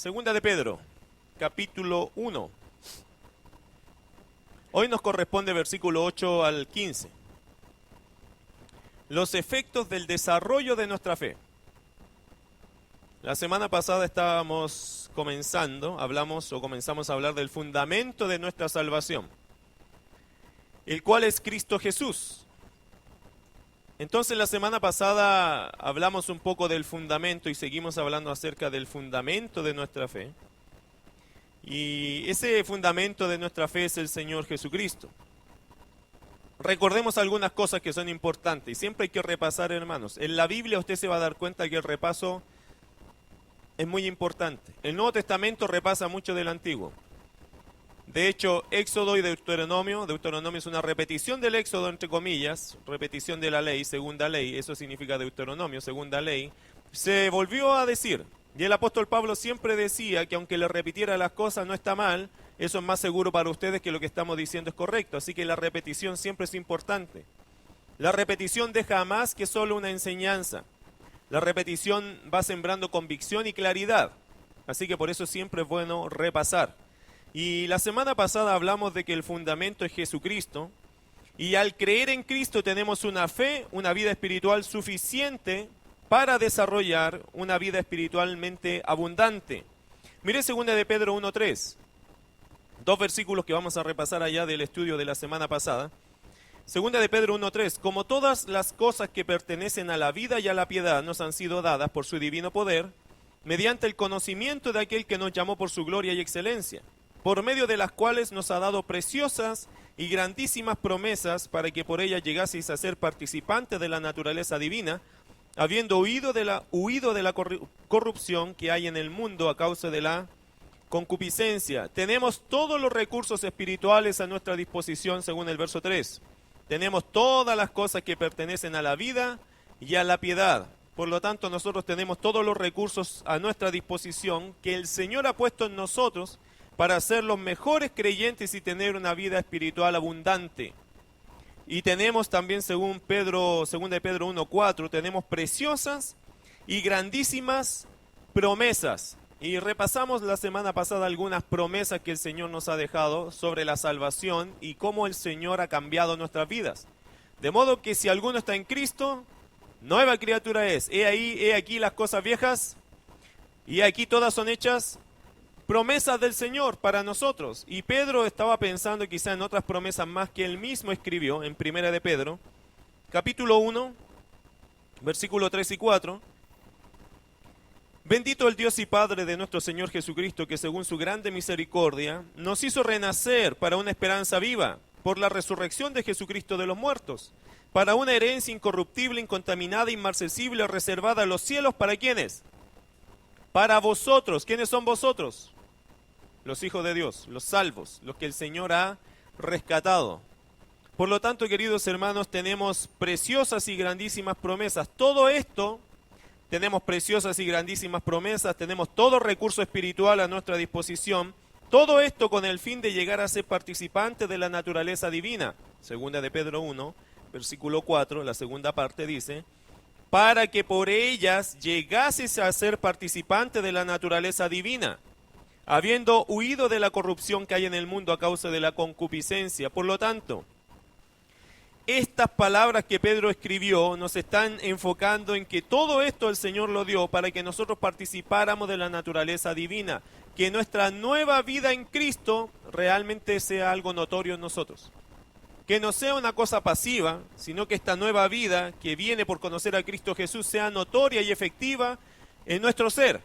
Segunda de Pedro, capítulo 1. Hoy nos corresponde versículo 8 al 15. Los efectos del desarrollo de nuestra fe. La semana pasada comenzamos a hablar del fundamento de nuestra salvación, el cual es Cristo Jesús. Entonces la semana pasada hablamos un poco del fundamento y seguimos hablando acerca del fundamento de nuestra fe. Y ese fundamento de nuestra fe es el Señor Jesucristo. Recordemos algunas cosas que son importantes y siempre hay que repasar, hermanos. En la Biblia usted se va a dar cuenta que el repaso es muy importante. El Nuevo Testamento repasa mucho del Antiguo. De hecho, Éxodo y Deuteronomio es una repetición del Éxodo, entre comillas, repetición de la ley, segunda ley, eso significa Deuteronomio, segunda ley, se volvió a decir. Y el apóstol Pablo siempre decía que aunque le repitiera las cosas no está mal, eso es más seguro para ustedes que lo que estamos diciendo es correcto, así que la repetición siempre es importante. La repetición deja más que solo una enseñanza. La repetición va sembrando convicción y claridad, así que por eso siempre es bueno repasar. Y la semana pasada hablamos de que el fundamento es Jesucristo, y al creer en Cristo tenemos una fe, una vida espiritual suficiente para desarrollar una vida espiritualmente abundante. Mire 2 de Pedro 1:3, dos versículos que vamos a repasar allá del estudio de la semana pasada. 2 de Pedro 1:3, como todas las cosas que pertenecen a la vida y a la piedad nos han sido dadas por su divino poder, mediante el conocimiento de aquel que nos llamó por su gloria y excelencia, por medio de las cuales nos ha dado preciosas y grandísimas promesas para que por ellas llegaseis a ser participantes de la naturaleza divina, habiendo huido de la corrupción que hay en el mundo a causa de la concupiscencia. Tenemos todos los recursos espirituales a nuestra disposición, según el verso 3. Tenemos todas las cosas que pertenecen a la vida y a la piedad. Por lo tanto, nosotros tenemos todos los recursos a nuestra disposición que el Señor ha puesto en nosotros para ser los mejores creyentes y tener una vida espiritual abundante. Y tenemos también, según 2 de Pedro 1:4, tenemos preciosas y grandísimas promesas. Y repasamos la semana pasada algunas promesas que el Señor nos ha dejado sobre la salvación y cómo el Señor ha cambiado nuestras vidas. De modo que si alguno está en Cristo, nueva criatura es. He aquí las cosas viejas, y aquí todas son hechas promesas del Señor para nosotros. Y Pedro estaba pensando quizá en otras promesas más que él mismo escribió en 1 de Pedro, capítulo 1, versículo 3 y 4. Bendito el Dios y Padre de nuestro Señor Jesucristo, que según su grande misericordia nos hizo renacer para una esperanza viva, por la resurrección de Jesucristo de los muertos, para una herencia incorruptible, incontaminada, inmarcesible, reservada a los cielos. ¿Para quiénes? Para vosotros. ¿Quiénes son vosotros? Los hijos de Dios, los salvos, los que el Señor ha rescatado. Por lo tanto, queridos hermanos, tenemos preciosas y grandísimas promesas. Todo esto, tenemos preciosas y grandísimas promesas, tenemos todo recurso espiritual a nuestra disposición. Todo esto con el fin de llegar a ser participantes de la naturaleza divina. Segunda de Pedro 1, versículo 4, la segunda parte dice, para que por ellas llegases a ser participantes de la naturaleza divina, habiendo huido de la corrupción que hay en el mundo a causa de la concupiscencia. Por lo tanto, estas palabras que Pedro escribió nos están enfocando en que todo esto el Señor lo dio para que nosotros participáramos de la naturaleza divina, que nuestra nueva vida en Cristo realmente sea algo notorio en nosotros. Que no sea una cosa pasiva, sino que esta nueva vida que viene por conocer a Cristo Jesús sea notoria y efectiva en nuestro ser.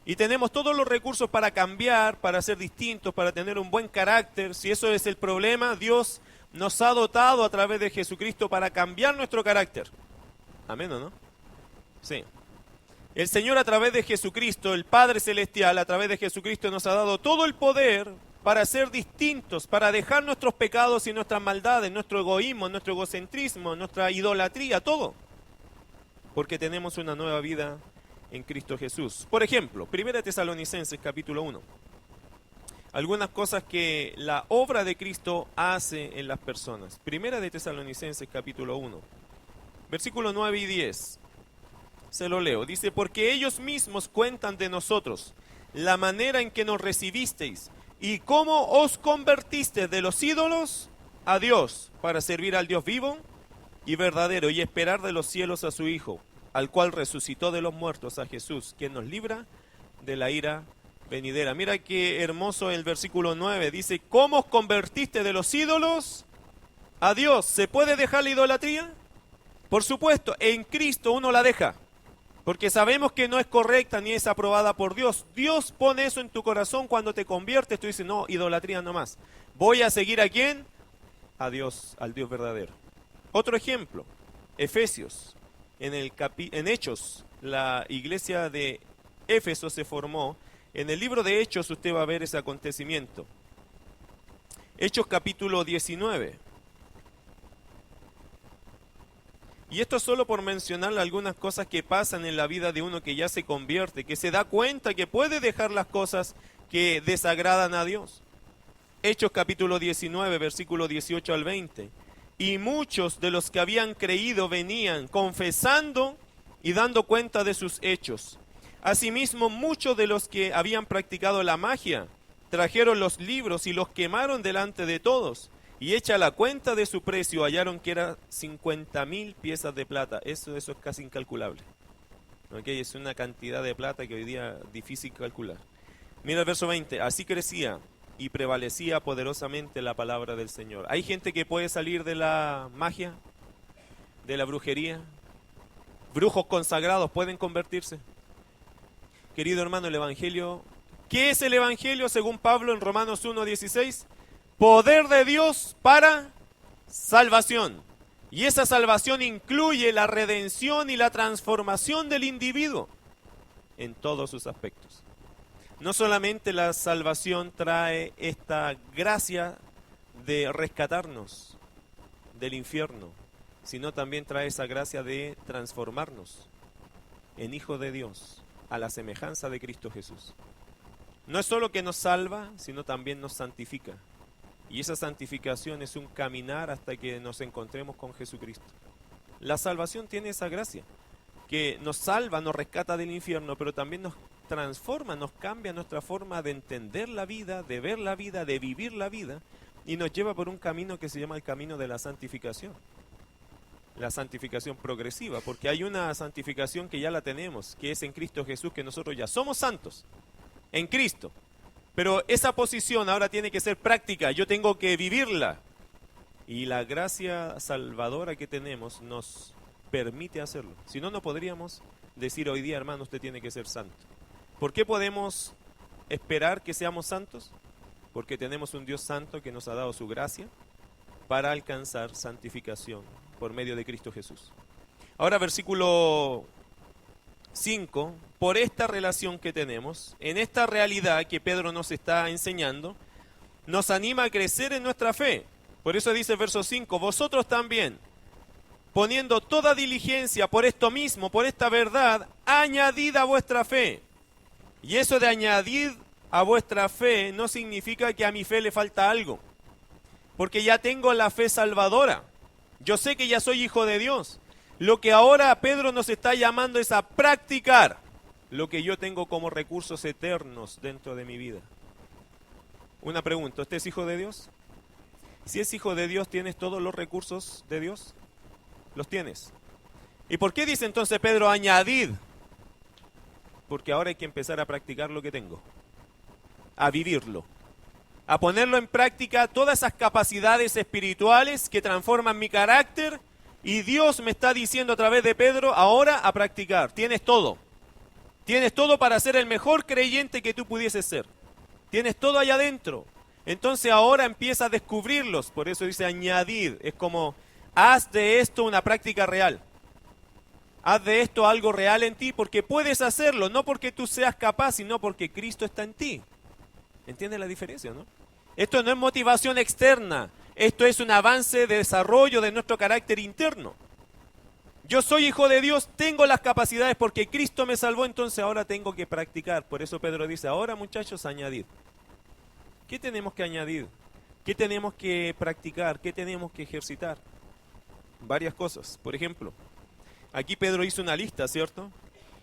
Y tenemos todos los recursos para cambiar, para ser distintos, para tener un buen carácter. Si eso es el problema, Dios nos ha dotado a través de Jesucristo para cambiar nuestro carácter. ¿Amén o no? Sí. El Señor a través de Jesucristo, el Padre Celestial, a través de Jesucristo nos ha dado todo el poder para ser distintos, para dejar nuestros pecados y nuestras maldades, nuestro egoísmo, nuestro egocentrismo, nuestra idolatría, todo. Porque tenemos una nueva vida en Cristo Jesús. Por ejemplo, 1 Tesalonicenses capítulo 1. Algunas cosas que la obra de Cristo hace en las personas. 1 Tesalonicenses capítulo 1. Versículo 9 y 10. Se lo leo. Dice, porque ellos mismos cuentan de nosotros la manera en que nos recibisteis y cómo os convertisteis de los ídolos a Dios para servir al Dios vivo y verdadero y esperar de los cielos a su Hijo, al cual resucitó de los muertos, a Jesús, quien nos libra de la ira venidera. Mira qué hermoso el versículo 9, dice, ¿cómo os convertiste de los ídolos a Dios? ¿Se puede dejar la idolatría? Por supuesto, en Cristo uno la deja, porque sabemos que no es correcta ni es aprobada por Dios. Dios pone eso en tu corazón cuando te conviertes, tú dices, no, idolatría no más. ¿Voy a seguir a quién? A Dios, al Dios verdadero. Otro ejemplo, Efesios. En Hechos, la iglesia de Éfeso se formó. En el libro de Hechos usted va a ver ese acontecimiento. Hechos capítulo 19. Y esto solo por mencionarle algunas cosas que pasan en la vida de uno que ya se convierte, que se da cuenta que puede dejar las cosas que desagradan a Dios. Hechos capítulo 19, versículo 18 al 20. Y muchos de los que habían creído venían confesando y dando cuenta de sus hechos. Asimismo, muchos de los que habían practicado la magia trajeron los libros y los quemaron delante de todos. Y hecha la cuenta de su precio, hallaron que era 50,000 piezas de plata. Eso es casi incalculable. ¿Okay? Es una cantidad de plata que hoy día es difícil calcular. Mira el verso 20. Así crecía y prevalecía poderosamente la palabra del Señor. Hay gente que puede salir de la magia, de la brujería. Brujos consagrados pueden convertirse. Querido hermano, el Evangelio, ¿qué es el Evangelio según Pablo en Romanos 1:16? Poder de Dios para salvación. Y esa salvación incluye la redención y la transformación del individuo en todos sus aspectos. No solamente la salvación trae esta gracia de rescatarnos del infierno, sino también trae esa gracia de transformarnos en hijos de Dios, a la semejanza de Cristo Jesús. No es solo que nos salva, sino también nos santifica. Y esa santificación es un caminar hasta que nos encontremos con Jesucristo. La salvación tiene esa gracia, que nos salva, nos rescata del infierno, pero también nos transforma, nos cambia nuestra forma de entender la vida, de ver la vida, de vivir la vida, y nos lleva por un camino que se llama el camino de la santificación. La santificación progresiva, porque hay una santificación que ya la tenemos, que es en Cristo Jesús, que nosotros ya somos santos, en Cristo. Pero esa posición ahora tiene que ser práctica, yo tengo que vivirla. Y la gracia salvadora que tenemos nos permite hacerlo. Si no, no podríamos decir hoy día, hermano, usted tiene que ser santo. ¿Por qué podemos esperar que seamos santos? Porque tenemos un Dios santo que nos ha dado su gracia para alcanzar santificación por medio de Cristo Jesús. Ahora versículo 5, por esta relación que tenemos, en esta realidad que Pedro nos está enseñando, nos anima a crecer en nuestra fe. Por eso dice el verso 5, vosotros también, poniendo toda diligencia por esto mismo, por esta verdad, añadid a vuestra fe. Y eso de añadir a vuestra fe no significa que a mi fe le falta algo, porque ya tengo la fe salvadora. Yo sé que ya soy hijo de Dios. Lo que ahora Pedro nos está llamando es a practicar lo que yo tengo como recursos eternos dentro de mi vida. Una pregunta, ¿usted es hijo de Dios? Si es hijo de Dios, ¿tienes todos los recursos de Dios? Los tienes. ¿Y por qué dice entonces Pedro, añadid? Porque ahora hay que empezar a practicar lo que tengo, a vivirlo, a ponerlo en práctica, todas esas capacidades espirituales que transforman mi carácter. Y Dios me está diciendo a través de Pedro, ahora a practicar. Tienes todo. Tienes todo para ser el mejor creyente que tú pudieses ser. Tienes todo allá adentro. Entonces ahora empieza a descubrirlos. Por eso dice añadir. Es como, haz de esto una práctica real. Haz de esto algo real en ti, porque puedes hacerlo. No porque tú seas capaz, sino porque Cristo está en ti. ¿Entiendes la diferencia, no? Esto no es motivación externa. Esto es un avance de desarrollo de nuestro carácter interno. Yo soy hijo de Dios, tengo las capacidades porque Cristo me salvó, entonces ahora tengo que practicar. Por eso Pedro dice, ahora muchachos, añadid. ¿Qué tenemos que añadir? ¿Qué tenemos que practicar? ¿Qué tenemos que ejercitar? Varias cosas. Por ejemplo, aquí Pedro hizo una lista, ¿cierto?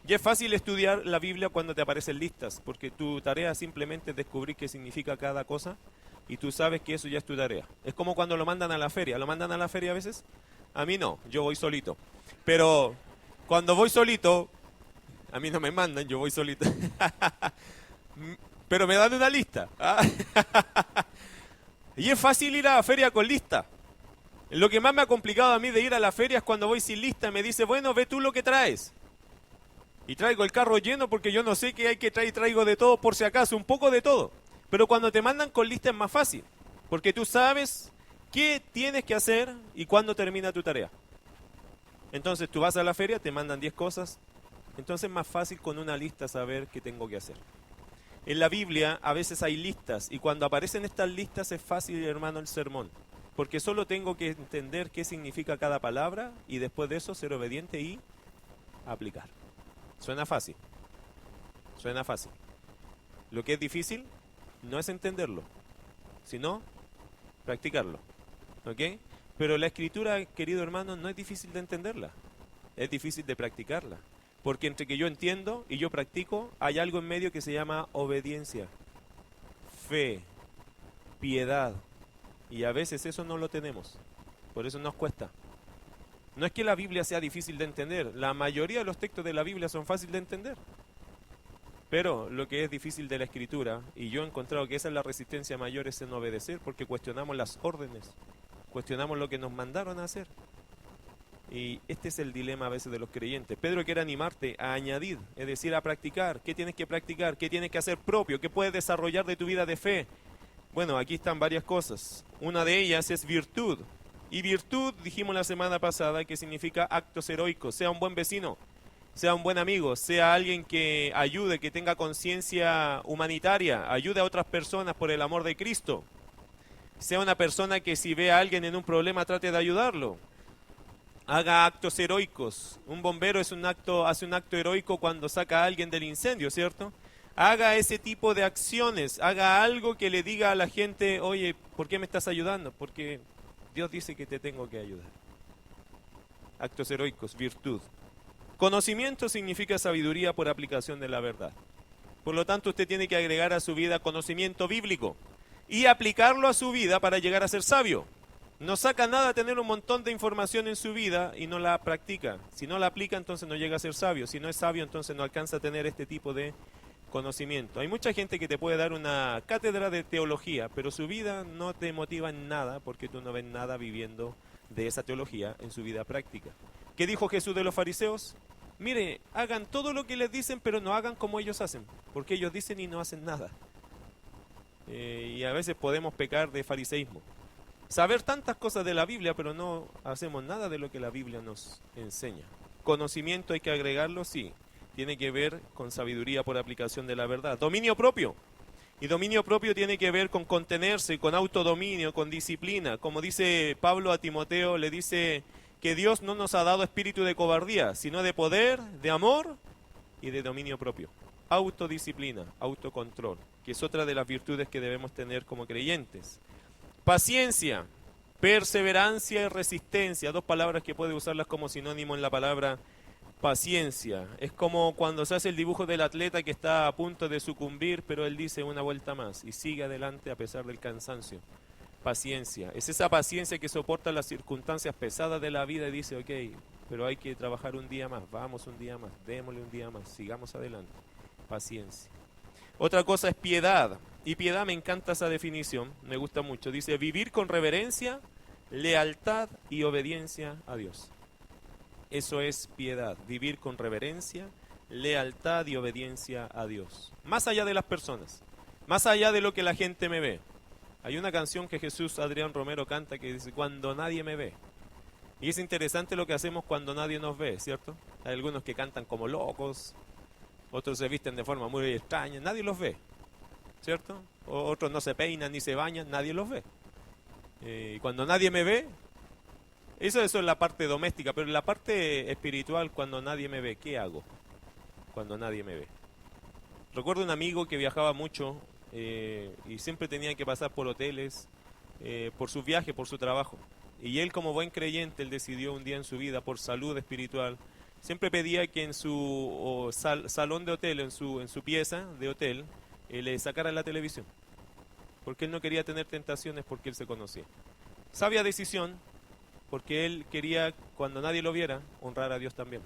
Y es fácil estudiar la Biblia cuando te aparecen listas, porque tu tarea simplemente es descubrir qué significa cada cosa y tú sabes que eso ya es tu tarea. Es como cuando lo mandan a la feria. ¿Lo mandan a la feria a veces? A mí no, yo voy solito. Pero cuando voy solito, a mí no me mandan, yo voy solito. Pero me dan una lista. ¿Ah? Y es fácil ir a la feria con lista. Lo que más me ha complicado a mí de ir a la feria es cuando voy sin lista. Me dice, bueno, ve tú lo que traes. Y traigo el carro lleno porque yo no sé qué hay que traer. Traigo de todo por si acaso, un poco de todo. Pero cuando te mandan con lista es más fácil. Porque tú sabes qué tienes que hacer y cuándo termina tu tarea. Entonces tú vas a la feria, te mandan 10 cosas. Entonces es más fácil con una lista saber qué tengo que hacer. En la Biblia a veces hay listas y cuando aparecen estas listas es fácil, hermano, el sermón. Porque solo tengo que entender qué significa cada palabra y después de eso ser obediente y aplicar. Suena fácil. Suena fácil. Lo que es difícil no es entenderlo, sino practicarlo. ¿Ok? Pero la escritura, querido hermano, no es difícil de entenderla. Es difícil de practicarla. Porque entre que yo entiendo y yo practico, hay algo en medio que se llama obediencia, fe, piedad. Y a veces eso no lo tenemos. Por eso nos cuesta. No es que la Biblia sea difícil de entender. La mayoría de los textos de la Biblia son fáciles de entender. Pero lo que es difícil de la escritura, y yo he encontrado que esa es la resistencia mayor, es en obedecer, porque cuestionamos las órdenes. Cuestionamos lo que nos mandaron a hacer. Y este es el dilema a veces de los creyentes. Pedro quiere animarte a añadir, es decir, a practicar. ¿Qué tienes que practicar? ¿Qué tienes que hacer propio? ¿Qué puedes desarrollar de tu vida de fe? Bueno, aquí están varias cosas. Una de ellas es virtud. Y virtud, dijimos la semana pasada, que significa actos heroicos. Sea un buen vecino, sea un buen amigo, sea alguien que ayude, que tenga conciencia humanitaria, ayude a otras personas por el amor de Cristo. Sea una persona que si ve a alguien en un problema trate de ayudarlo. Haga actos heroicos. Un bombero hace un acto heroico cuando saca a alguien del incendio, ¿cierto? Haga ese tipo de acciones, haga algo que le diga a la gente, oye, ¿por qué me estás ayudando? Porque Dios dice que te tengo que ayudar. Actos heroicos, virtud. Conocimiento significa sabiduría por aplicación de la verdad. Por lo tanto, usted tiene que agregar a su vida conocimiento bíblico y aplicarlo a su vida para llegar a ser sabio. No saca nada tener un montón de información en su vida y no la practica. Si no la aplica, entonces no llega a ser sabio. Si no es sabio, entonces no alcanza a tener este tipo de conocimiento. Hay mucha gente que te puede dar una cátedra de teología, pero su vida no te motiva en nada porque tú no ves nada viviendo de esa teología en su vida práctica. ¿Qué dijo Jesús de los fariseos? Mire, hagan todo lo que les dicen, pero no hagan como ellos hacen, porque ellos dicen y no hacen nada. Y a veces podemos pecar de fariseísmo. Saber tantas cosas de la Biblia, pero no hacemos nada de lo que la Biblia nos enseña. Conocimiento hay que agregarlo, sí. Tiene que ver con sabiduría por aplicación de la verdad. Dominio propio. Y dominio propio tiene que ver con contenerse, con autodominio, con disciplina. Como dice Pablo a Timoteo, le dice que Dios no nos ha dado espíritu de cobardía, sino de poder, de amor y de dominio propio. Autodisciplina, autocontrol, que es otra de las virtudes que debemos tener como creyentes. Paciencia, perseverancia y resistencia, dos palabras que puede usarlas como sinónimo en la palabra paciencia. Es como cuando se hace el dibujo del atleta que está a punto de sucumbir, pero él dice una vuelta más y sigue adelante a pesar del cansancio. Paciencia, es esa paciencia que soporta las circunstancias pesadas de la vida y dice, ok, pero hay que trabajar un día más, vamos un día más, démosle un día más, sigamos adelante. Paciencia. Otra cosa es piedad. Y piedad, me encanta esa definición, me gusta mucho. Dice, vivir con reverencia, lealtad y obediencia a Dios. Eso es piedad, vivir con reverencia, lealtad y obediencia a Dios. Más allá de las personas, más allá de lo que la gente me ve. Hay una canción que Jesús Adrián Romero canta que dice, cuando nadie me ve. Y es interesante lo que hacemos cuando nadie nos ve, ¿cierto? Hay algunos que cantan como locos, otros se visten de forma muy extraña, nadie los ve, ¿cierto? Otros no se peinan ni se bañan, nadie los ve. Cuando nadie me ve, eso es la parte doméstica, pero en la parte espiritual, cuando nadie me ve, ¿qué hago? Cuando nadie me ve. Recuerdo un amigo que viajaba mucho y siempre tenía que pasar por hoteles, por su viaje, por su trabajo. Y él, como buen creyente, él decidió un día en su vida, por salud espiritual, siempre pedía que en su salón de hotel, en su pieza de hotel, le sacara la televisión, porque él no quería tener tentaciones porque él se conocía. Sabia decisión, porque él quería, cuando nadie lo viera, honrar a Dios también,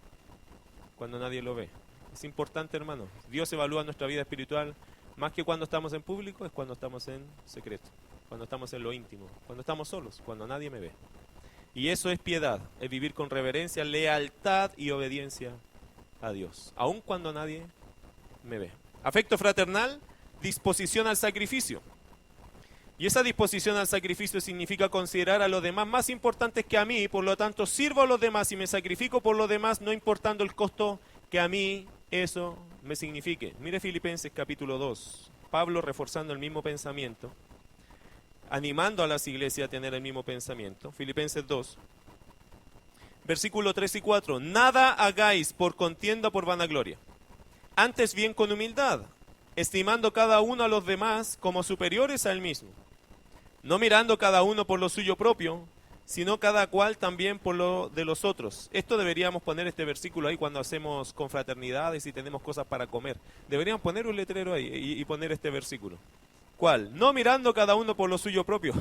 cuando nadie lo ve. Es importante, hermano. Dios evalúa nuestra vida espiritual más que cuando estamos en público, es cuando estamos en secreto, cuando estamos en lo íntimo, cuando estamos solos, cuando nadie me ve. Y eso es piedad, es vivir con reverencia, lealtad y obediencia a Dios, aun cuando nadie me ve. Afecto fraternal, disposición al sacrificio. Y esa disposición al sacrificio significa considerar a los demás más importantes que a mí, por lo tanto sirvo a los demás y me sacrifico por los demás, no importando el costo que a mí eso me signifique. Mire Filipenses capítulo 2, Pablo reforzando el mismo pensamiento, animando a las iglesias a tener el mismo pensamiento. Filipenses 2, versículo 3 y 4. Nada hagáis por contienda o por vanagloria, antes bien con humildad, estimando cada uno a los demás como superiores a él mismo, no mirando cada uno por lo suyo propio, sino cada cual también por lo de los otros. Esto deberíamos poner este versículo ahí cuando hacemos confraternidades y tenemos cosas para comer. Deberíamos poner un letrero ahí y poner este versículo. ¿Cuál? No mirando cada uno por lo suyo propio.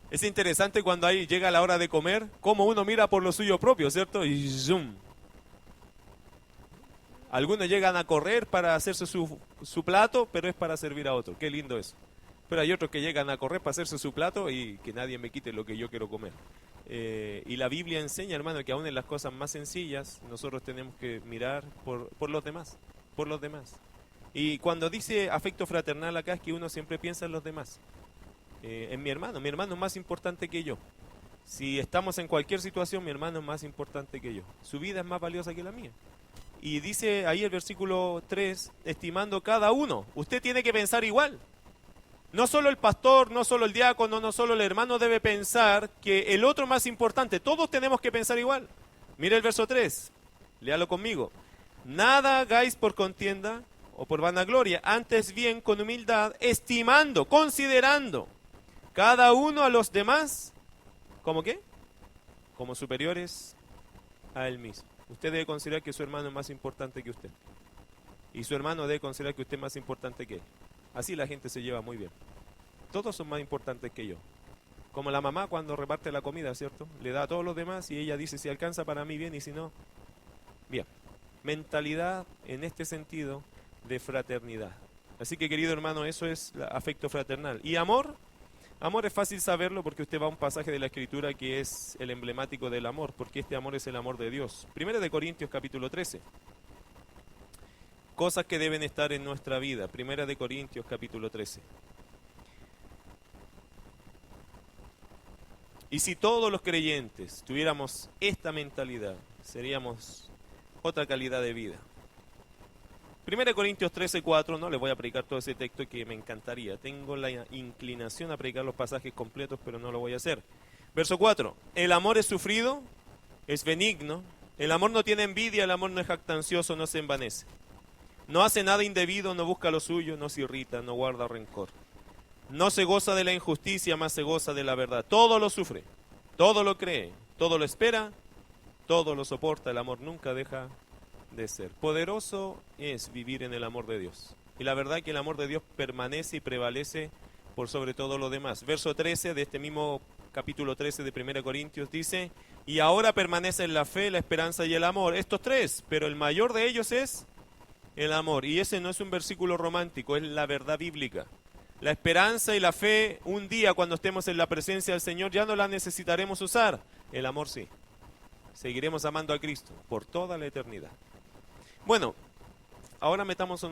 Es interesante cuando ahí llega la hora de comer, cómo uno mira por lo suyo propio, ¿cierto? Y zoom. Algunos llegan a correr para hacerse su plato, pero es para servir a otro. Qué lindo eso. Pero hay otros que llegan a correr para hacerse su plato y que nadie me quite lo que yo quiero comer. Y la Biblia enseña, hermano, que aún en las cosas más sencillas nosotros tenemos que mirar por los demás, por los demás. Y cuando dice afecto fraternal acá es que uno siempre piensa en los demás. En mi hermano es más importante que yo. Si estamos en cualquier situación, mi hermano es más importante que yo. Su vida es más valiosa que la mía. Y dice ahí el versículo 3, estimando cada uno. Usted tiene que pensar igual. No solo el pastor, no solo el diácono, no solo el hermano debe pensar que el otro es más importante. Todos tenemos que pensar igual. Mire el verso 3, léalo conmigo. Nada hagáis por contienda o por vanagloria, antes bien con humildad, estimando, considerando cada uno a los demás, ¿cómo qué? Como superiores a él mismo. Usted debe considerar que su hermano es más importante que usted. Y su hermano debe considerar que usted es más importante que él. Así la gente se lleva muy bien. Todos son más importantes que yo. Como la mamá cuando reparte la comida, ¿cierto? Le da a todos los demás y ella dice, si alcanza para mí bien y si no, bien. Mentalidad en este sentido de fraternidad. Así que, querido hermano, eso es afecto fraternal. ¿Y amor? Amor es fácil saberlo porque usted va a un pasaje de la Escritura que es el emblemático del amor, porque este amor es el amor de Dios. 1 de Corintios capítulo 13. Cosas que deben estar en nuestra vida. 1 de Corintios capítulo 13. Y si todos los creyentes tuviéramos esta mentalidad, seríamos otra calidad de vida. 1 Corintios 13:4, no les voy a predicar todo ese texto que me encantaría. Tengo la inclinación a predicar los pasajes completos, pero no lo voy a hacer. Verso 4, el amor es sufrido, es benigno, el amor no tiene envidia, el amor no es jactancioso, no se envanece. No hace nada indebido, no busca lo suyo, no se irrita, no guarda rencor. No se goza de la injusticia, más se goza de la verdad. Todo lo sufre, todo lo cree, todo lo espera, todo lo soporta. El amor nunca deja de ser. Poderoso es vivir en el amor de Dios. Y la verdad que el amor de Dios permanece y prevalece por sobre todo lo demás. Verso 13 de este mismo capítulo 13 de 1 Corintios dice, y ahora permanecen la fe, la esperanza y el amor. Estos tres, pero el mayor de ellos es el amor. Y ese no es un versículo romántico, es la verdad bíblica. La esperanza y la fe, un día cuando estemos en la presencia del Señor, ya no la necesitaremos usar. El amor sí. Seguiremos amando a Cristo por toda la eternidad. Bueno, ahora metámonos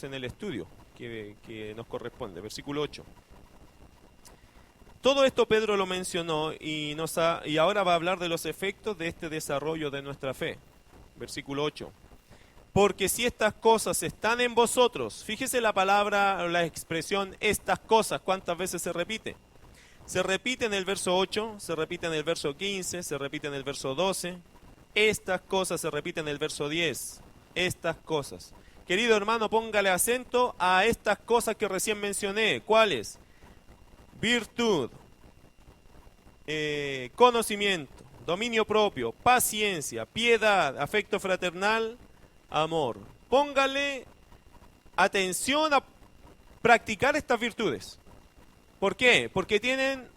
en el estudio que nos corresponde. Versículo 8. Todo esto Pedro lo mencionó y ahora va a hablar de los efectos de este desarrollo de nuestra fe. Versículo 8. Porque si estas cosas están en vosotros, fíjese la palabra, la expresión estas cosas, ¿cuántas veces se repite? Se repite en el verso 8, se repite en el verso 15, se repite en el verso 12. Estas cosas se repiten en el verso 10. Estas cosas. Querido hermano, póngale acento a estas cosas que recién mencioné. ¿Cuáles? Virtud, conocimiento, dominio propio, paciencia, piedad, afecto fraternal, amor. Póngale atención a practicar estas virtudes. ¿Por qué? Porque tienen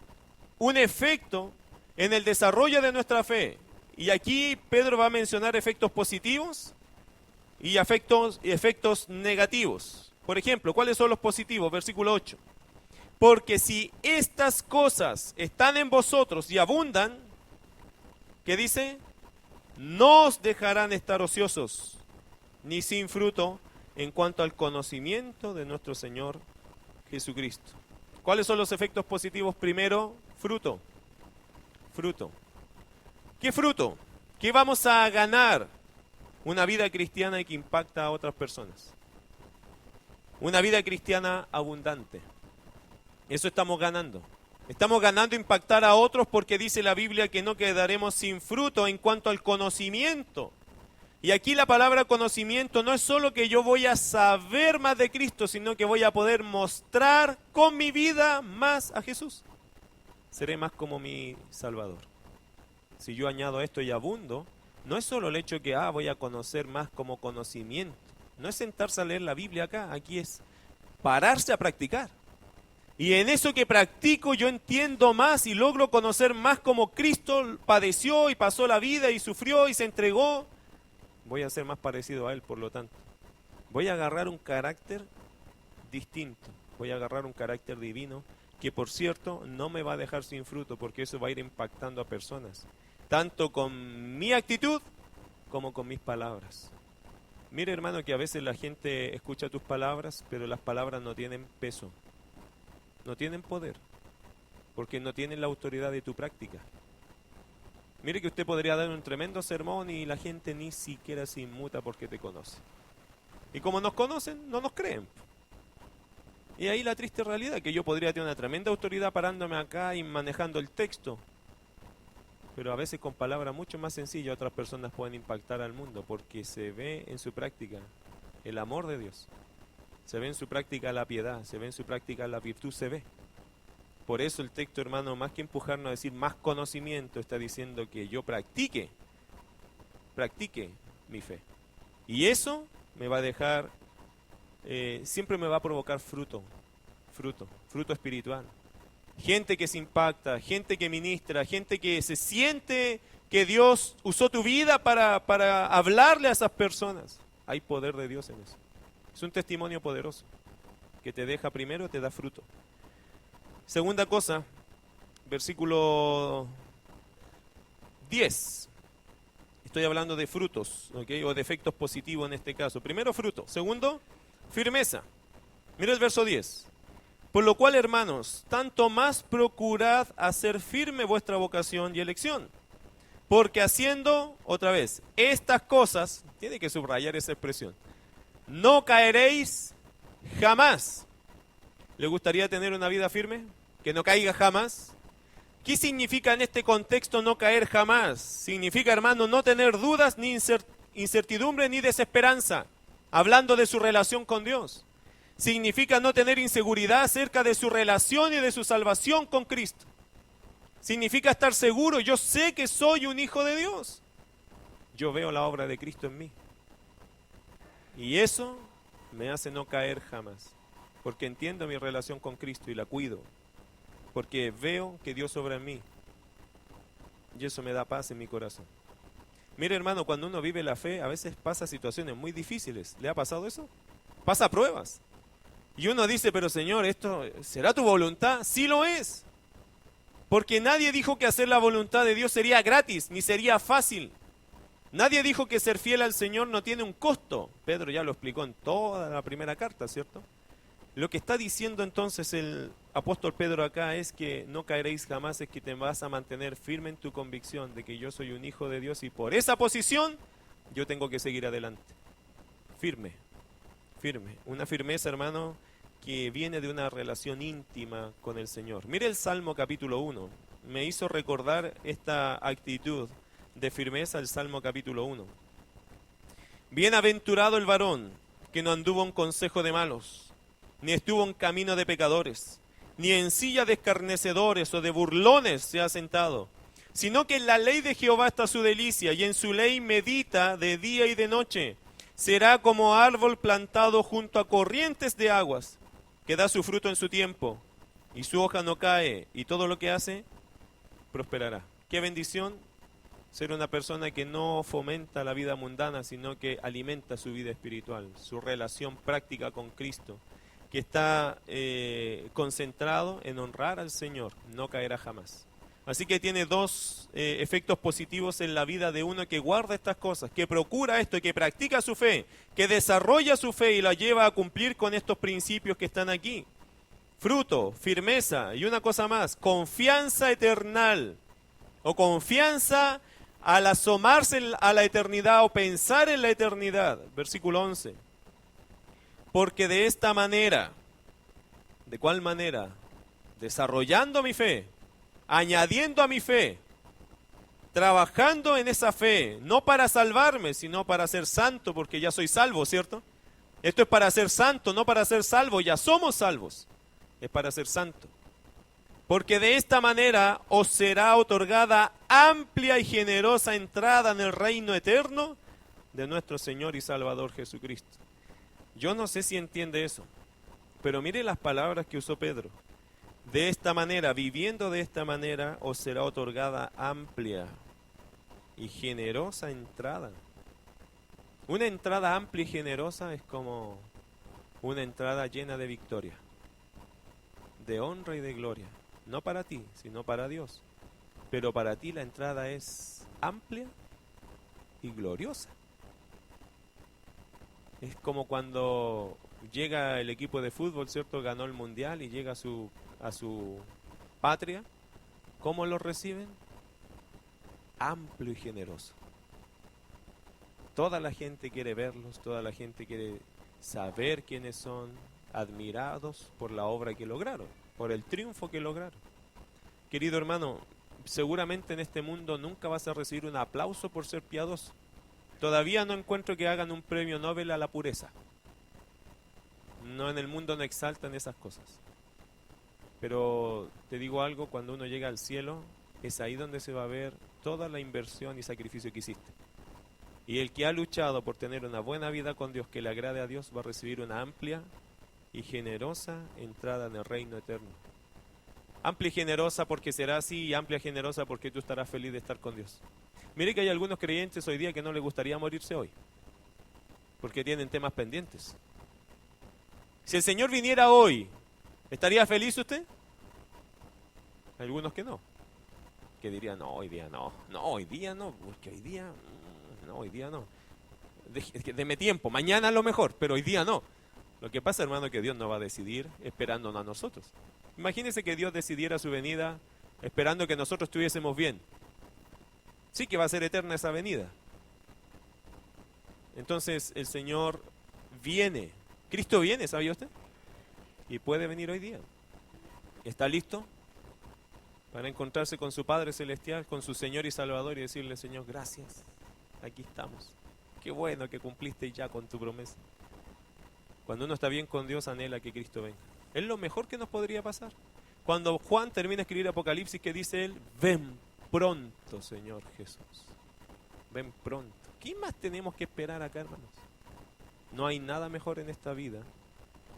un efecto en el desarrollo de nuestra fe. Y aquí Pedro va a mencionar efectos positivos y efectos negativos. Por ejemplo, ¿cuáles son los positivos? Versículo 8. Porque si estas cosas están en vosotros y abundan, ¿qué dice? No os dejarán estar ociosos, ni sin fruto en cuanto al conocimiento de nuestro Señor Jesucristo. ¿Cuáles son los efectos positivos? Primero, fruto. Fruto. ¿Qué fruto? ¿Qué vamos a ganar? Una vida cristiana que impacta a otras personas. Una vida cristiana abundante. Eso estamos ganando. Estamos ganando impactar a otros porque dice la Biblia que no quedaremos sin fruto en cuanto al conocimiento. Y aquí la palabra conocimiento no es solo que yo voy a saber más de Cristo, sino que voy a poder mostrar con mi vida más a Jesús. Seré más como mi Salvador. Si yo añado esto y abundo, no es solo el hecho que voy a conocer más como conocimiento. No es sentarse a leer la Biblia acá, aquí es pararse a practicar. Y en eso que practico yo entiendo más y logro conocer más como Cristo padeció y pasó la vida y sufrió y se entregó. Voy a ser más parecido a Él, por lo tanto. Voy a agarrar un carácter distinto. Voy a agarrar un carácter divino que, por cierto, no me va a dejar sin fruto porque eso va a ir impactando a personas. Tanto con mi actitud como con mis palabras. Mire, hermano, que a veces la gente escucha tus palabras, pero las palabras no tienen peso. No tienen poder. Porque no tienen la autoridad de tu práctica. Mire que usted podría dar un tremendo sermón y la gente ni siquiera se inmuta porque te conoce. Y como nos conocen, no nos creen. Y ahí la triste realidad, que yo podría tener una tremenda autoridad parándome acá y manejando el texto. Pero a veces con palabras mucho más sencillas otras personas pueden impactar al mundo porque se ve en su práctica el amor de Dios. Se ve en su práctica la piedad, se ve en su práctica la virtud, se ve. Por eso el texto, hermano, más que empujarnos a decir más conocimiento, está diciendo que yo practique mi fe. Y eso me va a dejar, siempre me va a provocar fruto espiritual. Gente que se impacta, gente que ministra, gente que se siente que Dios usó tu vida para hablarle a esas personas. Hay poder de Dios en eso. Es un testimonio poderoso que te deja primero, te da fruto. Segunda cosa, versículo 10. Estoy hablando de frutos, ¿okay? O de efectos positivos en este caso. Primero, fruto. Segundo, firmeza. Mira el verso 10. Por lo cual, hermanos, tanto más procurad hacer firme vuestra vocación y elección. Porque haciendo, otra vez, estas cosas, tiene que subrayar esa expresión, no caeréis jamás. ¿Le gustaría tener una vida firme? Que no caiga jamás. ¿Qué significa en este contexto no caer jamás? Significa, hermano, no tener dudas, ni incertidumbre, ni desesperanza, hablando de su relación con Dios. Significa no tener inseguridad acerca de su relación y de su salvación con Cristo. Significa estar seguro, yo sé que soy un hijo de Dios. Yo veo la obra de Cristo en mí. Y eso me hace no caer jamás. Porque entiendo mi relación con Cristo y la cuido. Porque veo que Dios obra en mí. Y eso me da paz en mi corazón. Mire, hermano, cuando uno vive la fe, a veces pasa situaciones muy difíciles. ¿Le ha pasado eso? Pasa pruebas. Y uno dice, pero Señor, ¿esto será tu voluntad? Sí lo es. Porque nadie dijo que hacer la voluntad de Dios sería gratis, ni sería fácil. Nadie dijo que ser fiel al Señor no tiene un costo. Pedro ya lo explicó en toda la primera carta, ¿cierto? Lo que está diciendo entonces el apóstol Pedro acá es que no caeréis jamás, es que te vas a mantener firme en tu convicción de que yo soy un hijo de Dios y por esa posición yo tengo que seguir adelante. Firme, firme. Una firmeza, hermano, que viene de una relación íntima con el Señor. Mire el Salmo capítulo 1. Me hizo recordar esta actitud de firmeza el Salmo capítulo 1. Bienaventurado el varón que no anduvo en consejo de malos, ni estuvo en camino de pecadores, ni en silla de escarnecedores o de burlones se ha sentado, sino que en la ley de Jehová está su delicia, y en su ley medita de día y de noche. Será como árbol plantado junto a corrientes de aguas, que da su fruto en su tiempo, y su hoja no cae, y todo lo que hace prosperará. Qué bendición ser una persona que no fomenta la vida mundana, sino que alimenta su vida espiritual, su relación práctica con Cristo, que está concentrado en honrar al Señor, no caerá jamás. Así que tiene dos efectos positivos en la vida de uno que guarda estas cosas, que procura esto y que practica su fe, que desarrolla su fe y la lleva a cumplir con estos principios que están aquí. Fruto, firmeza y una cosa más, confianza eternal o confianza al asomarse a la eternidad o pensar en la eternidad. Versículo 11. Porque de esta manera, ¿de cuál manera? Desarrollando mi fe, añadiendo a mi fe, trabajando en esa fe, no para salvarme, sino para ser santo, porque ya soy salvo, ¿cierto? Esto es para ser santo, no para ser salvo, ya somos salvos, es para ser santo. Porque de esta manera os será otorgada amplia y generosa entrada en el reino eterno de nuestro Señor y Salvador Jesucristo. Yo no sé si entiende eso, pero mire las palabras que usó Pedro. De esta manera, viviendo de esta manera, os será otorgada amplia y generosa entrada. Una entrada amplia y generosa es como una entrada llena de victoria, de honra y de gloria. No para ti, sino para Dios. Pero para ti la entrada es amplia y gloriosa. Es como cuando llega el equipo de fútbol, ¿cierto? Ganó el mundial y llega a su patria. ¿Cómo lo reciben? Amplio y generoso. Toda la gente quiere verlos, toda la gente quiere saber quiénes son, admirados por la obra que lograron, por el triunfo que lograron. Querido hermano, seguramente en este mundo nunca vas a recibir un aplauso por ser piadoso. Todavía no encuentro que hagan un premio Nobel a la pureza. No, en el mundo no exaltan esas cosas. Pero te digo algo, cuando uno llega al cielo, es ahí donde se va a ver toda la inversión y sacrificio que hiciste. Y el que ha luchado por tener una buena vida con Dios, que le agrade a Dios, va a recibir una amplia y generosa entrada en el reino eterno. Amplia y generosa porque será así, y amplia y generosa porque tú estarás feliz de estar con Dios. Mire que hay algunos creyentes hoy día que no les gustaría morirse hoy, porque tienen temas pendientes. Si el Señor viniera hoy, ¿estaría feliz usted? Algunos que no, que dirían, no, hoy día no, hoy día no, porque hoy día no. Deme tiempo, mañana a lo mejor, pero hoy día no. Lo que pasa, hermano, es que Dios no va a decidir esperándonos a nosotros. Imagínese que Dios decidiera su venida esperando que nosotros estuviésemos bien. Sí que va a ser eterna esa venida. Entonces el Señor viene. Cristo viene, ¿sabía usted? Y puede venir hoy día. ¿Está listo para encontrarse con su Padre Celestial, con su Señor y Salvador, y decirle, Señor, gracias, aquí estamos. Qué bueno que cumpliste ya con tu promesa. Cuando uno está bien con Dios, anhela que Cristo venga. Es lo mejor que nos podría pasar. Cuando Juan termina de escribir Apocalipsis, ¿qué dice él? Ven pronto, Señor Jesús. Ven pronto. ¿Qué más tenemos que esperar acá, hermanos? No hay nada mejor en esta vida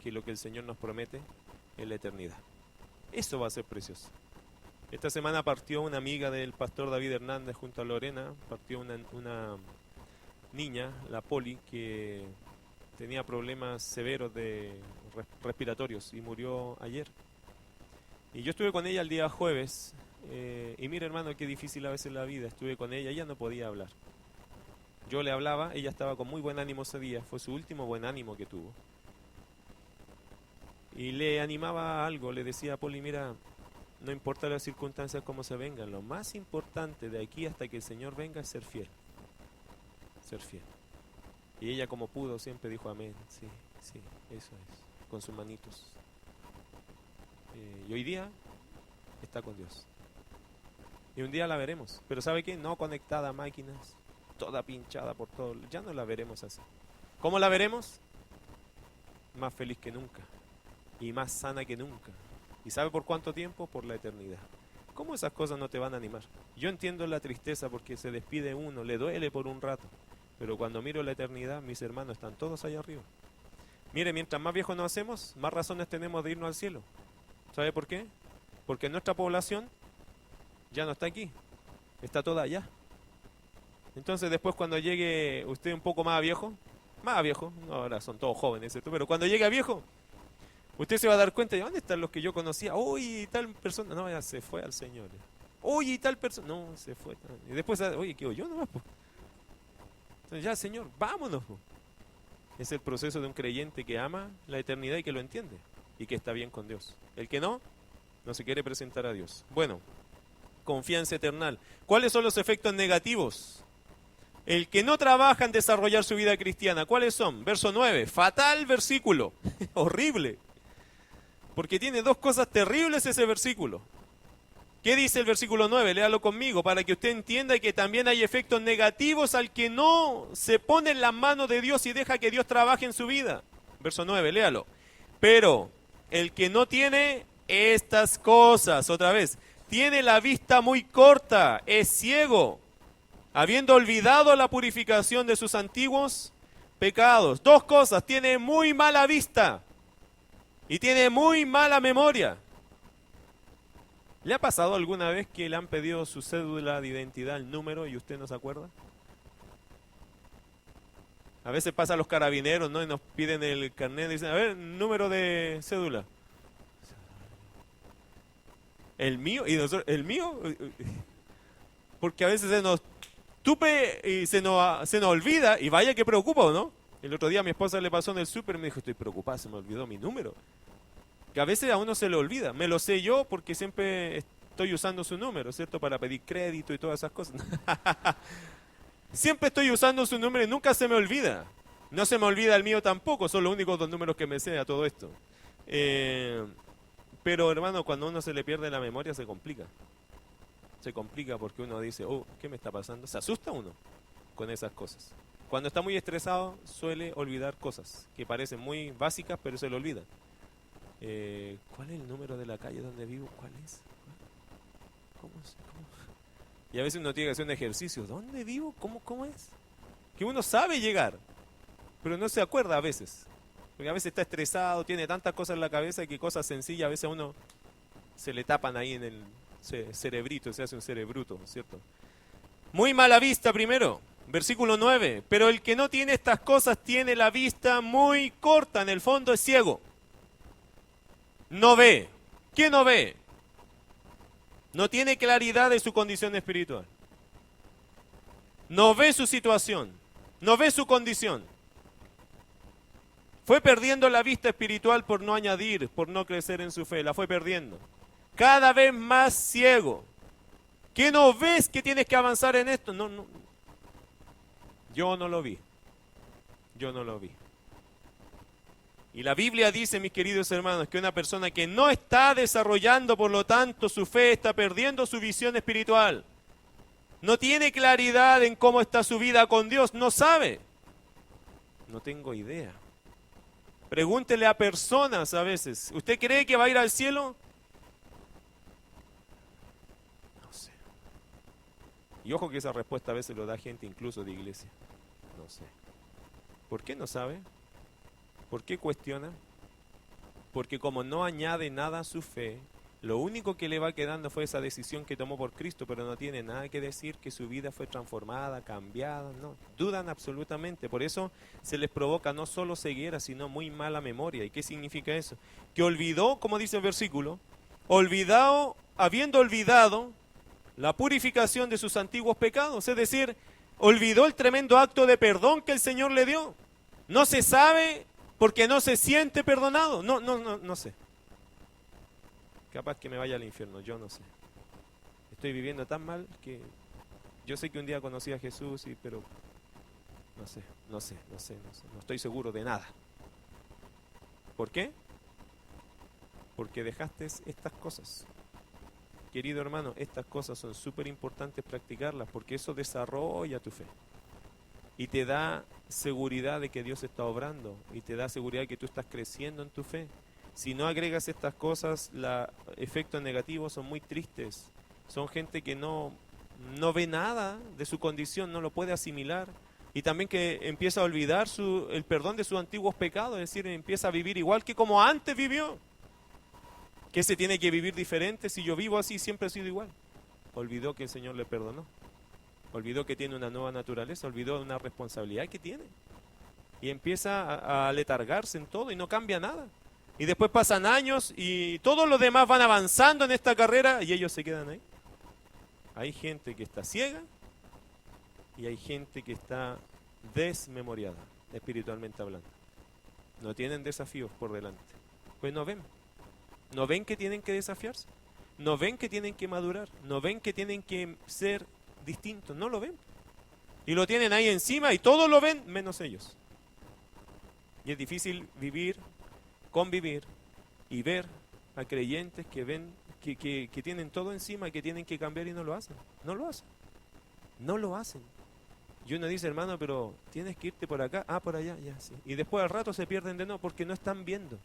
que lo que el Señor nos promete en la eternidad. Eso va a ser precioso. Esta semana partió una amiga del pastor David Hernández junto a Lorena. Partió una niña, la Poli, que tenía problemas severos de respiratorios y murió ayer. Y yo estuve con ella el día jueves. Y mira, hermano, qué difícil a veces la vida. Estuve con ella, ella no podía hablar. Yo le hablaba, ella estaba con muy buen ánimo ese día. Fue su último buen ánimo que tuvo. Y le animaba a algo, le decía a Poli, mira, no importa las circunstancias como se vengan, lo más importante de aquí hasta que el Señor venga es ser fiel. Ser fiel. Y ella, como pudo, siempre dijo amén. Sí, eso es. Con sus manitos. Y hoy día está con Dios. Y un día la veremos. Pero ¿sabe qué? No conectada a máquinas, toda pinchada por todo. Ya no la veremos así. ¿Cómo la veremos? Más feliz que nunca. Y más sana que nunca. ¿Y sabe por cuánto tiempo? Por la eternidad. ¿Cómo esas cosas no te van a animar? Yo entiendo la tristeza porque se despide uno, le duele por un rato. Pero cuando miro la eternidad, mis hermanos están todos allá arriba. Mire, mientras más viejos nos hacemos, más razones tenemos de irnos al cielo. ¿Sabe por qué? Porque nuestra población ya no está aquí, está toda allá. Entonces después cuando llegue usted un poco más viejo, no, ahora son todos jóvenes, ¿cierto? Pero cuando llegue a viejo, usted se va a dar cuenta de dónde están los que yo conocía. Uy, tal persona, no, ya se fue al Señor. Uy, tal persona, no, se fue. Y después, oye, ¿qué yo nomás? Pues. Entonces ya, Señor, vámonos. Pues. Es el proceso de un creyente que ama la eternidad y que lo entiende y que está bien con Dios. El que no se quiere presentar a Dios. Bueno, confianza eternal. ¿Cuáles son los efectos negativos? El que no trabaja en desarrollar su vida cristiana, ¿cuáles son? Verso 9, fatal versículo, horrible, porque tiene dos cosas terribles ese versículo. ¿Qué dice el versículo 9? Léalo conmigo para que usted entienda que también hay efectos negativos al que no se pone en las manos de Dios y deja que Dios trabaje en su vida. Verso 9, léalo. Pero el que no tiene estas cosas, otra vez, tiene la vista muy corta, es ciego, habiendo olvidado la purificación de sus antiguos pecados. Dos cosas, tiene muy mala vista y tiene muy mala memoria. ¿Le ha pasado alguna vez que le han pedido su cédula de identidad, el número, y usted no se acuerda? A veces pasa a los carabineros, ¿no? Y nos piden el carnet y dicen, a ver, número de cédula. ¿El mío? ¿Y nosotros, el mío? Porque a veces se nos tupe y se nos olvida, y vaya que preocupa, ¿no? El otro día a mi esposa le pasó en el súper y me dijo, estoy preocupada, se me olvidó mi número. Que a veces a uno se le olvida. Me lo sé yo porque siempre estoy usando su número, ¿cierto? Para pedir crédito y todas esas cosas. Siempre estoy usando su número y nunca se me olvida. No se me olvida el mío tampoco, son los únicos dos números que me sé a todo esto. Pero hermano, cuando a uno se le pierde la memoria se complica. Se complica porque uno dice, oh, ¿qué me está pasando? Se asusta uno con esas cosas. Cuando está muy estresado suele olvidar cosas que parecen muy básicas, pero se le olvidan. ¿Cuál es el número de la calle donde vivo? ¿Cuál es? ¿Cómo? Y a veces uno tiene que hacer un ejercicio. ¿Dónde vivo? ¿Cómo es? Que uno sabe llegar, pero no se acuerda a veces. Porque a veces está estresado, tiene tantas cosas en la cabeza que cosas sencillas a veces a uno se le tapan ahí en el cerebrito, se hace un cerebruto, ¿cierto? Muy mala vista primero, versículo 9. Pero el que no tiene estas cosas tiene la vista muy corta, en el fondo es ciego. No ve. ¿Qué no ve? No tiene claridad de su condición espiritual. No ve su situación. No ve su condición. Fue perdiendo la vista espiritual por no añadir, por no crecer en su fe. La fue perdiendo. Cada vez más ciego. ¿Qué no ves que tienes que avanzar en esto? No. Yo no lo vi. Y la Biblia dice, mis queridos hermanos, que una persona que no está desarrollando, por lo tanto, su fe, está perdiendo su visión espiritual. No tiene claridad en cómo está su vida con Dios, no sabe. No tengo idea. Pregúntele a personas a veces, ¿usted cree que va a ir al cielo? No sé. Y ojo que esa respuesta a veces lo da gente incluso de iglesia. No sé. ¿Por qué no sabe? ¿Por qué cuestiona? Porque como no añade nada a su fe, lo único que le va quedando fue esa decisión que tomó por Cristo, pero no tiene nada que decir que su vida fue transformada, cambiada, no. Dudan absolutamente, por eso se les provoca no solo ceguera, sino muy mala memoria. ¿Y qué significa eso? Que olvidó, como dice el versículo, habiendo olvidado la purificación de sus antiguos pecados, es decir, olvidó el tremendo acto de perdón que el Señor le dio. No se sabe porque no se siente perdonado. No sé. Capaz que me vaya al infierno, yo no sé. Estoy viviendo tan mal que yo sé que un día conocí a Jesús, pero no sé. No estoy seguro de nada. ¿Por qué? Porque dejaste estas cosas. Querido hermano, estas cosas son súper importantes practicarlas porque eso desarrolla tu fe. Y te da seguridad de que Dios está obrando. Y te da seguridad de que tú estás creciendo en tu fe. Si no agregas estas cosas, los efectos negativos son muy tristes. Son gente que no ve nada de su condición, no lo puede asimilar. Y también que empieza a olvidar el perdón de sus antiguos pecados, es decir, empieza a vivir igual que como antes vivió. ¿Qué se tiene que vivir diferente? Si yo vivo así, siempre he sido igual. Olvidó que el Señor le perdonó. Olvidó que tiene una nueva naturaleza, olvidó una responsabilidad que tiene. Y empieza a letargarse en todo y no cambia nada. Y después pasan años y todos los demás van avanzando en esta carrera y ellos se quedan ahí. Hay gente que está ciega y hay gente que está desmemoriada, espiritualmente hablando. No tienen desafíos por delante. Pues no ven. No ven que tienen que desafiarse. No ven que tienen que madurar. No ven que tienen que ser distintos. No lo ven. Y lo tienen ahí encima y todos lo ven menos ellos. Y es difícil convivir y ver a creyentes que ven que tienen todo encima y que tienen que cambiar y no lo hacen. No lo hacen. No lo hacen. Y uno dice, hermano, pero tienes que irte por acá, por allá, ya, sí. Y después al rato se pierden de nuevo porque no están viendo.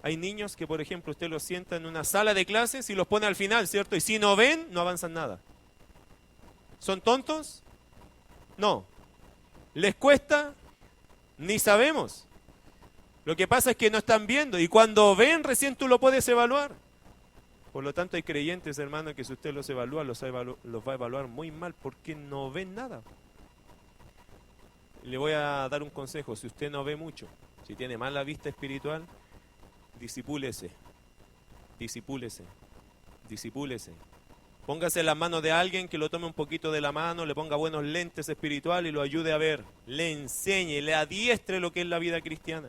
Hay niños que, por ejemplo, usted los sienta en una sala de clases y los pone al final, ¿cierto? Y si no ven, no avanzan nada. ¿Son tontos? No. ¿Les cuesta? Ni sabemos. Lo que pasa es que no están viendo y cuando ven recién tú lo puedes evaluar. Por lo tanto hay creyentes, hermano, que si usted los evalúa, los va a evaluar muy mal porque no ven nada. Le voy a dar un consejo, si usted no ve mucho, si tiene mala vista espiritual, disipúlese, disipúlese, disipúlese. Póngase en las manos de alguien que lo tome un poquito de la mano, le ponga buenos lentes espirituales y lo ayude a ver, le enseñe, le adiestre lo que es la vida cristiana.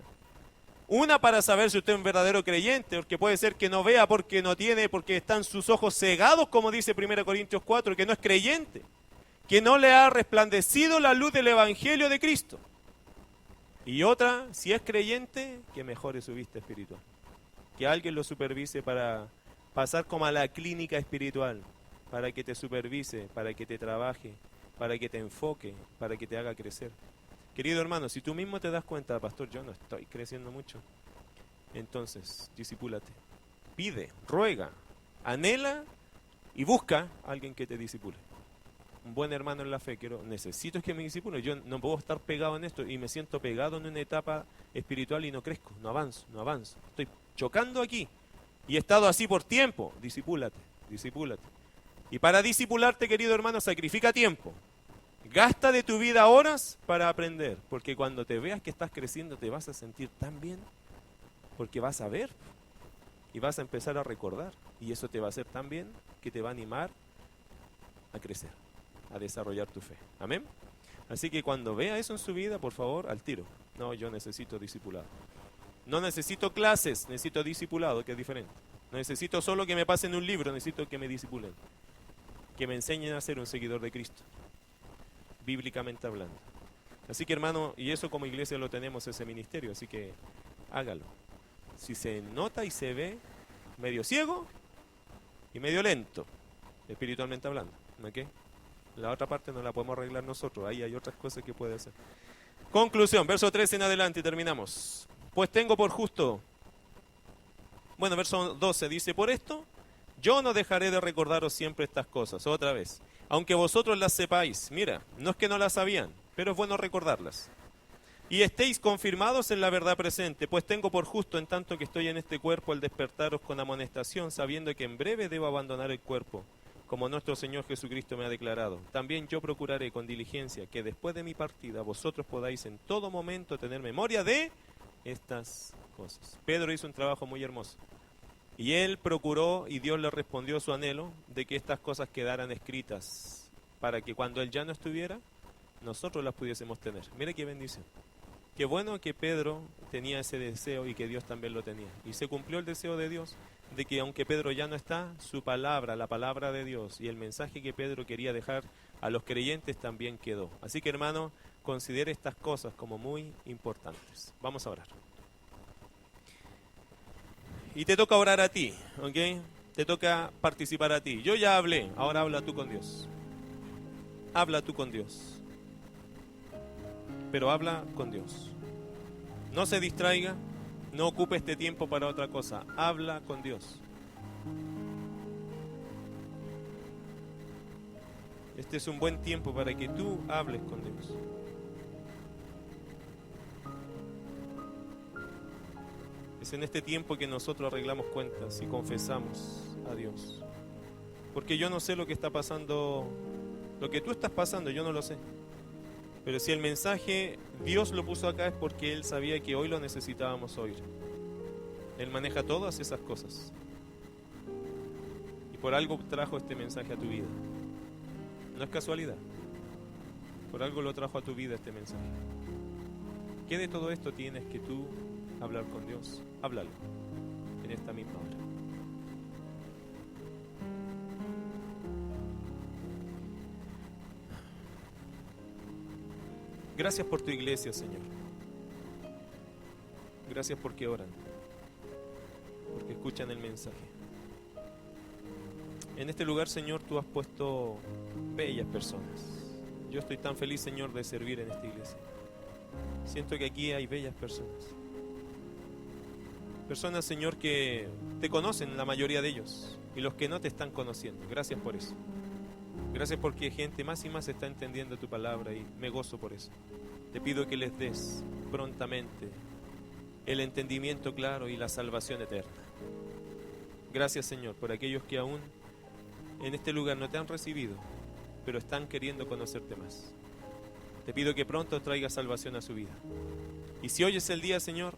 Una, para saber si usted es un verdadero creyente, porque puede ser que no vea porque están sus ojos cegados, como dice 1 Corintios 4, que no es creyente, que no le ha resplandecido la luz del Evangelio de Cristo. Y otra, si es creyente, que mejore su vista espiritual. Que alguien lo supervise para pasar como a la clínica espiritual, para que te supervise, para que te trabaje, para que te enfoque, para que te haga crecer. Querido hermano, si tú mismo te das cuenta, pastor, yo no estoy creciendo mucho, entonces, disipúlate. Pide, ruega, anhela y busca a alguien que te disipule. Un buen hermano en la fe, necesito que me disipule. Yo no puedo estar pegado en esto y me siento pegado en una etapa espiritual y no crezco, no avanzo. Estoy chocando aquí y he estado así por tiempo. Disipúlate, disipúlate. Y para disipularte, querido hermano, sacrifica tiempo. Gasta de tu vida horas para aprender, porque cuando te veas que estás creciendo te vas a sentir tan bien, porque vas a ver y vas a empezar a recordar, y eso te va a hacer tan bien que te va a animar a crecer, a desarrollar tu fe. Amén. Así que cuando vea eso en su vida, por favor, al tiro. No, yo necesito discipulado. No necesito clases, necesito discipulado, que es diferente. No necesito solo que me pasen un libro, necesito que me discipulen, que me enseñen a ser un seguidor de Cristo, bíblicamente hablando. Así que, hermano, y eso como iglesia lo tenemos, ese ministerio, así que hágalo. Si se nota y se ve medio ciego y medio lento, espiritualmente hablando, ¿ok? La otra parte no la podemos arreglar nosotros, ahí hay otras cosas que puede hacer. Conclusión, verso 13 en adelante y terminamos. Pues tengo por justo, verso 12 dice, por esto yo no dejaré de recordaros siempre estas cosas, otra vez. Aunque vosotros las sepáis, mira, no es que no las sabían, pero es bueno recordarlas. Y estéis confirmados en la verdad presente, pues tengo por justo, en tanto que estoy en este cuerpo, el despertaros con amonestación, sabiendo que en breve debo abandonar el cuerpo, como nuestro Señor Jesucristo me ha declarado. También yo procuraré con diligencia que después de mi partida vosotros podáis en todo momento tener memoria de estas cosas. Pedro hizo un trabajo muy hermoso. Y él procuró, y Dios le respondió su anhelo, de que estas cosas quedaran escritas, para que cuando él ya no estuviera, nosotros las pudiésemos tener. Mire qué bendición. Qué bueno que Pedro tenía ese deseo y que Dios también lo tenía. Y se cumplió el deseo de Dios, de que aunque Pedro ya no está, su palabra, la palabra de Dios y el mensaje que Pedro quería dejar a los creyentes también quedó. Así que, hermano, considere estas cosas como muy importantes. Vamos a orar. Y te toca orar a ti, ¿ok? Te toca participar a ti. Yo ya hablé, ahora habla tú con Dios. Habla tú con Dios. Pero habla con Dios. No se distraiga, no ocupe este tiempo para otra cosa. Habla con Dios. Este es un buen tiempo para que tú hables con Dios. Es en este tiempo que nosotros arreglamos cuentas y confesamos a Dios. Porque yo no sé lo que está pasando, lo que tú estás pasando, yo no lo sé. Pero si el mensaje Dios lo puso acá es porque Él sabía que hoy lo necesitábamos oír. Él maneja todas esas cosas. Y por algo trajo este mensaje a tu vida. No es casualidad. Por algo lo trajo a tu vida este mensaje. ¿Qué de todo esto tienes que tú hablar con Dios? Háblalo en esta misma hora. Gracias por tu iglesia, Señor. Gracias porque oran, porque escuchan el mensaje. En este lugar, Señor, tú has puesto bellas personas. Yo estoy tan feliz, Señor, de servir en esta iglesia. Siento que aquí hay bellas personas. Personas, Señor, que te conocen, la mayoría de ellos, y los que no te están conociendo. Gracias por eso. Gracias porque gente más y más está entendiendo tu palabra y me gozo por eso. Te pido que les des prontamente el entendimiento claro y la salvación eterna. Gracias, Señor, por aquellos que aún en este lugar no te han recibido, pero están queriendo conocerte más. Te pido que pronto traigas salvación a su vida. Y si hoy es el día, Señor,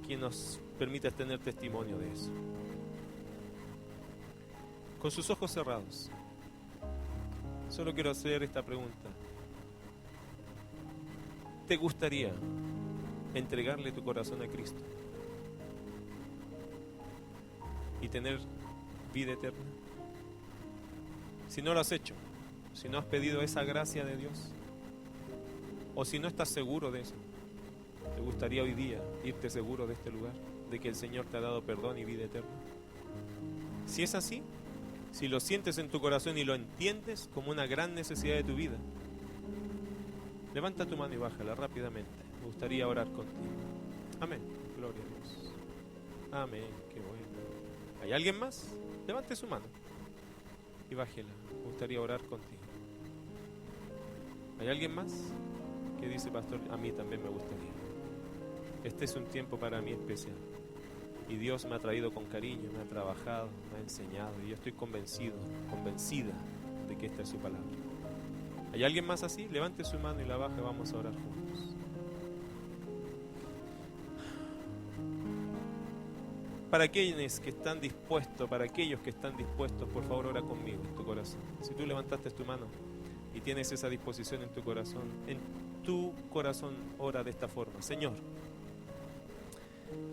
que nos permitas tener testimonio de eso. Con sus ojos cerrados, solo quiero hacer esta pregunta. ¿Te gustaría entregarle tu corazón a Cristo y tener vida eterna? Si no lo has hecho, si no has pedido esa gracia de Dios, o si no estás seguro de eso, ¿te gustaría hoy día irte seguro de este lugar, de que el Señor te ha dado perdón y vida eterna? Si es así, si lo sientes en tu corazón y lo entiendes como una gran necesidad de tu vida, levanta tu mano y bájala rápidamente. Me gustaría orar contigo. Amén. Gloria a Dios. Amén. Qué bueno. ¿Hay alguien más? Levante su mano y bájela. Me gustaría orar contigo. ¿Hay alguien más que dice, pastor, a mí también me gustaría? Este es un tiempo para mí especial. Y Dios me ha traído con cariño, me ha trabajado, me ha enseñado. Y yo estoy convencida de que esta es su palabra. ¿Hay alguien más así? Levante su mano y la baje, vamos a orar juntos. Para aquellos que están dispuestos, por favor, ora conmigo en tu corazón. Si tú levantaste tu mano y tienes esa disposición en tu corazón, ora de esta forma. Señor,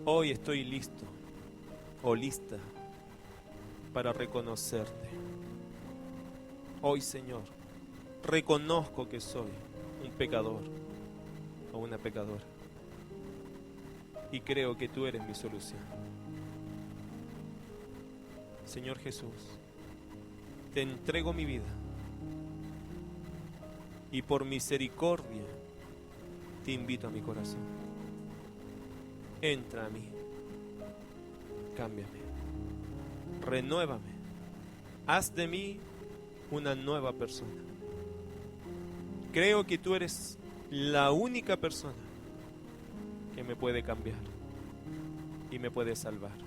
hoy estoy listo o lista para reconocerte. Hoy, Señor, reconozco que soy un pecador o una pecadora y creo que tú eres mi solución. Señor Jesús, te entrego mi vida y por misericordia te invito a mi corazón. Entra a mí, cámbiame, renuévame, haz de mí una nueva persona. Creo que tú eres la única persona que me puede cambiar y me puede salvar.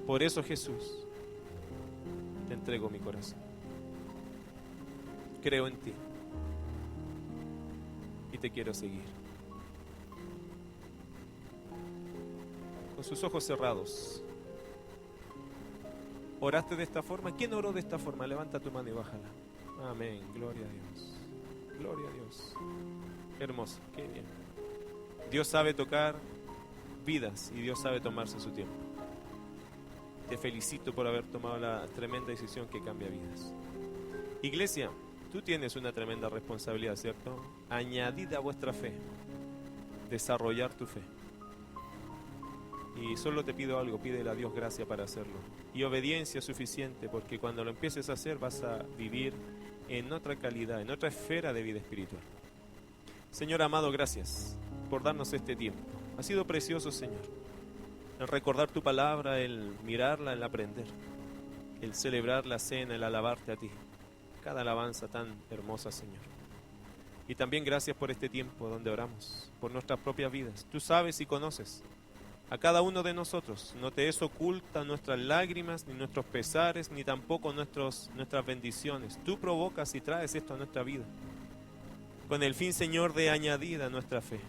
Por eso, Jesús, te entrego mi corazón. Creo en ti y te quiero seguir. Con sus ojos cerrados, ¿oraste de esta forma? ¿Quién oró de esta forma? Levanta tu mano y bájala. Amén, gloria a Dios. Gloria a Dios. Qué hermoso, qué bien. Dios sabe tocar vidas y Dios sabe tomarse su tiempo. Te felicito por haber tomado la tremenda decisión que cambia vidas. Iglesia, tú tienes una tremenda responsabilidad, ¿cierto? Añadid a vuestra fe, desarrollar tu fe. Y solo te pido algo, pídele a Dios gracia para hacerlo. Y obediencia suficiente, porque cuando lo empieces a hacer vas a vivir en otra calidad, en otra esfera de vida espiritual. Señor amado, gracias por darnos este tiempo. Ha sido precioso, Señor, el recordar tu palabra, el mirarla, el aprender. el celebrar la cena, el alabarte a ti. Cada alabanza tan hermosa, Señor. Y también gracias por este tiempo donde oramos, por nuestras propias vidas. Tú sabes y conoces a cada uno de nosotros. No te es oculta nuestras lágrimas, ni nuestros pesares, ni tampoco nuestras bendiciones. Tú provocas y traes esto a nuestra vida, con el fin, Señor, de añadir a nuestra fe.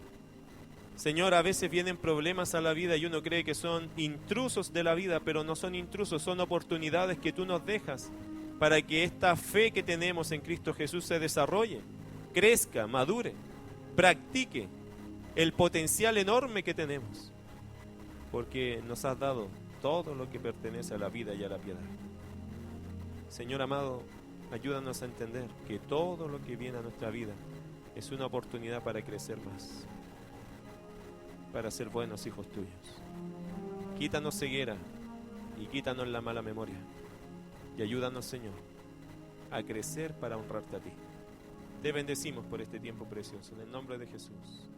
Señor, a veces vienen problemas a la vida y uno cree que son intrusos de la vida, pero no son intrusos, son oportunidades que tú nos dejas para que esta fe que tenemos en Cristo Jesús se desarrolle, crezca, madure, practique el potencial enorme que tenemos, porque nos has dado todo lo que pertenece a la vida y a la piedad. Señor amado, ayúdanos a entender que todo lo que viene a nuestra vida es una oportunidad para crecer más, para ser buenos hijos tuyos. Quítanos ceguera y quítanos la mala memoria. Y ayúdanos, Señor, a crecer para honrarte a ti. Te bendecimos por este tiempo precioso. En el nombre de Jesús.